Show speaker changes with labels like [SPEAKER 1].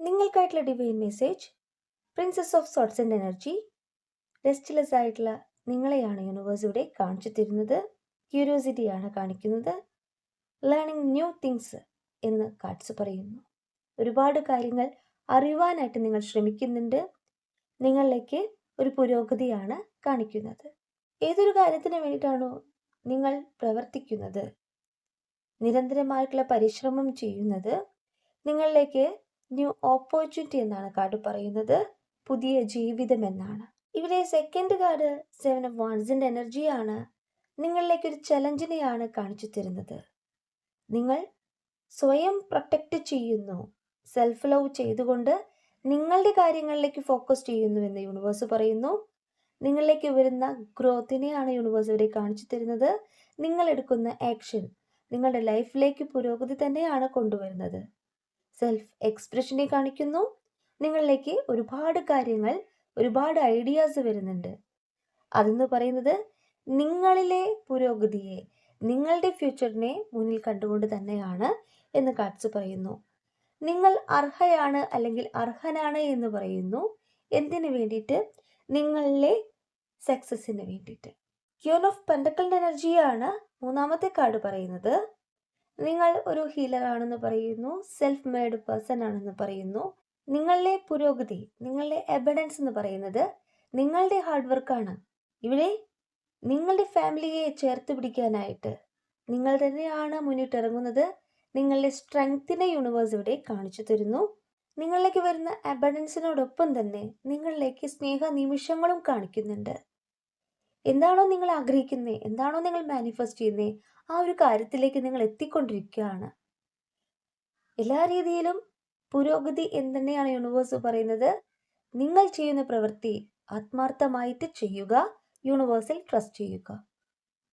[SPEAKER 1] നിങ്ങൾക്കായിട്ടുള്ള divine message. Princess of swords and energy. Restless ആയിട്ടുള്ള നിങ്ങളെയാണ് universe ഇവിടെ കാണിച്ചു തരുന്നത്. ക്യൂരിയോസിറ്റിയാണ് കാണിക്കുന്നത്. ലേണിംഗ് ന്യൂ തിങ്സ് എന്ന് കാർഡ്സ് പറയുന്നു. ഒരുപാട് കാര്യങ്ങൾ അറിയുവാനായിട്ട് നിങ്ങൾ ശ്രമിക്കുന്നുണ്ട്. നിങ്ങളിലേക്ക് ഒരു പുരോഗതിയാണ് കാണിക്കുന്നത്. ഏതൊരു കാര്യത്തിന് വേണ്ടിയിട്ടാണോ നിങ്ങൾ പ്രവർത്തിക്കുന്നത്, നിരന്തരമായിട്ടുള്ള പരിശ്രമം ചെയ്യുന്നത്, നിങ്ങളിലേക്ക് ന്യൂ ഓപ്പർച്യൂണിറ്റി എന്നാണ് കാർഡ് പറയുന്നത്. പുതിയ ജീവിതം എന്നാണ്. ഇവിടെ സെക്കൻഡ് കാർഡ് 7 ഓഫ് വാൻഡ്സിന്റെ എനർജിയാണ്. നിങ്ങളിലേക്ക് ഒരു ചലഞ്ചിനെയാണ് കാണിച്ചു തരുന്നത്. നിങ്ങൾ സ്വയം പ്രൊട്ടക്റ്റ് ചെയ്യുന്നു, സെൽഫ് ലവ് ചെയ്തുകൊണ്ട് നിങ്ങളുടെ കാര്യങ്ങളിലേക്ക് ഫോക്കസ് ചെയ്യുന്നു എന്ന് യൂണിവേഴ്സ് പറയുന്നു. നിങ്ങളിലേക്ക് വരുന്ന ഗ്രോത്തിനെയാണ് യൂണിവേഴ്സ് ഇവിടെ കാണിച്ചു തരുന്നത്. നിങ്ങൾ എടുക്കുന്ന ആക്ഷൻ നിങ്ങളുടെ ലൈഫിലേക്ക് പുരോഗതി തന്നെയാണ് കൊണ്ടുവരുന്നത്. സെൽഫ് എക്സ്പ്രഷനെ കാണിക്കുന്നു. നിങ്ങളിലേക്ക് ഒരുപാട് കാര്യങ്ങൾ, ഒരുപാട് ഐഡിയാസ് വരുന്നുണ്ട്. അതെന്ന് പറയുന്നത് നിങ്ങളിലെ പുരോഗതിയെ, നിങ്ങളുടെ ഫ്യൂച്ചറിനെ മുന്നിൽ കണ്ടുകൊണ്ട് തന്നെയാണ് എന്ന് കാർഡ്സ് പറയുന്നു. നിങ്ങൾ അർഹയാണ് അല്ലെങ്കിൽ അർഹനാണ് എന്ന് പറയുന്നു. എന്തിനു വേണ്ടിയിട്ട്? നിങ്ങളിലെ സക്സസിന് വേണ്ടിയിട്ട്. ക്യൂൻ ഓഫ് പെൻഡക്കിളിൻ്റെ എനർജിയാണ് മൂന്നാമത്തെ കാർഡ് പറയുന്നത്. നിങ്ങൾ ഒരു ഹീലർ ആണെന്ന് പറയുന്നു. സെൽഫ് മെയ്ഡ് പേഴ്സൺ ആണെന്ന് പറയുന്നു. നിങ്ങളിലെ പുരോഗതി, നിങ്ങളുടെ എബഡൻസ് എന്ന് പറയുന്നത് നിങ്ങളുടെ ഹാർഡ് വർക്കാണ്. ഇവിടെ നിങ്ങളുടെ ഫാമിലിയെ ചേർത്ത് പിടിക്കാനായിട്ട് നിങ്ങൾ തന്നെയാണ് മുന്നിട്ടിറങ്ങുന്നത്. നിങ്ങളുടെ സ്ട്രെങ്ത്തിനെ യൂണിവേഴ്സ് ഇവിടെ കാണിച്ചു തരുന്നു. നിങ്ങളിലേക്ക് വരുന്ന അബഡൻസിനോടൊപ്പം തന്നെ നിങ്ങളിലേക്ക് സ്നേഹ നിമിഷങ്ങളും കാണിക്കുന്നുണ്ട്. എന്താണോ നിങ്ങൾ ആഗ്രഹിക്കുന്നത്, എന്താണോ നിങ്ങൾ മാനിഫെസ്റ്റ് ചെയ്യുന്നത്, ആ ഒരു കാര്യത്തിലേക്ക് നിങ്ങൾ എത്തിക്കൊണ്ടിരിക്കുകയാണ്. എല്ലാ രീതിയിലും പുരോഗതി എന്ന് തന്നെയാണ് യൂണിവേഴ്സ് പറയുന്നത്. നിങ്ങൾ ചെയ്യുന്ന പ്രവൃത്തി ആത്മാർത്ഥമായിട്ട് ചെയ്യുക, യൂണിവേഴ്സിൽ ട്രസ്റ്റ് ചെയ്യുക.